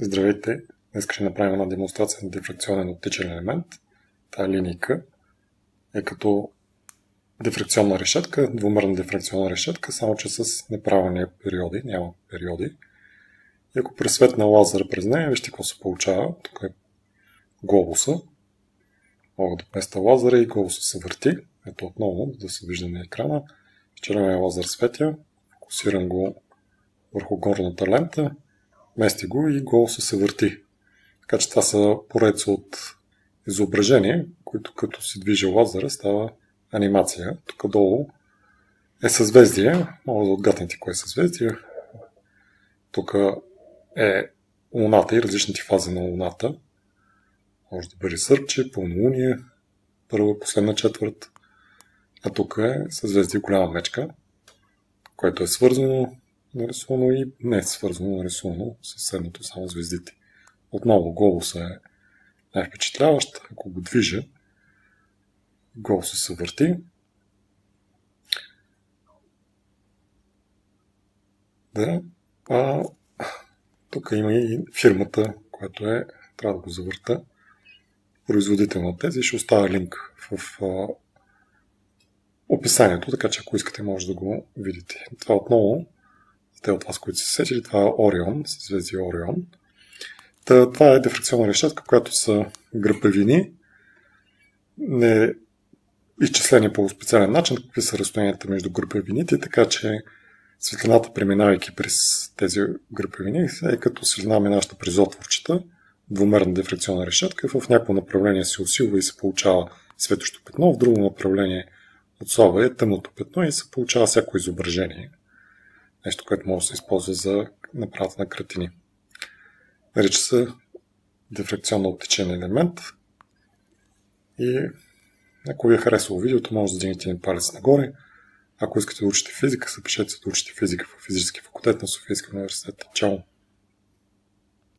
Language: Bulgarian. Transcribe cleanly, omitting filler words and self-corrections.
Здравейте! Днес ще направим една демонстрация на дифракционен оптичен елемент. Тая линейка е като дифракционна решетка, двумерна дифракционна решетка, само че с неправилни периоди, няма периоди. И ако пресветна лазера през нея, вижте какво се получава. Тук е глобуса. Мога да местя лазера и глобуса се върти. Ето отново, да се вижда на екрана. Червения лазер светя, фокусирам го върху горната лента, мести го и глобуса се върти. Така че това са поредица от изображения, които като се движи лазера става анимация. Тук долу е съзвездие, мога да отгатнете кое е съзвездие. Тук е Луната и различните фази на Луната. Може да бъде Сърбче, пълнолуние, първа, последна четвърт. А тук е съзвездие Голяма мечка, което е свързано, нарисувано и не е свързано, нарисувано със следното само звездите. Отново глобуса е най-впечатляващ. Ако го движа, глобуса се върти. Да. Тук има и фирмата, която трябва да го завърта, производител на тези. Ще оставя линк в описанието, така че ако искате може да го видите. Това отново, те от вас, които се сетили, това е Орион, съзвездие Орион. Това е дифракционна решетка, която са гръбевини, не изчислени по специален начин, какви са разстоянията между гръбевините, така че светлината, преминавайки през тези гръбевини, е като светлина, минаща през отворчета, двумерна дифракционна решетка, в някакво направление се усилва и се получава светощо петно, в друго направление отслабва е тъмното петно и се получава всяко изображение. Нещо, което може да се използва за направата на картини. Нарича се дифракционно оптичен елемент. И ако ви е харесало видеото, може да дигнете един палец нагоре. Ако искате да учите физика, запишете се да учите физика в физически факултет на Софийския университет. Чао!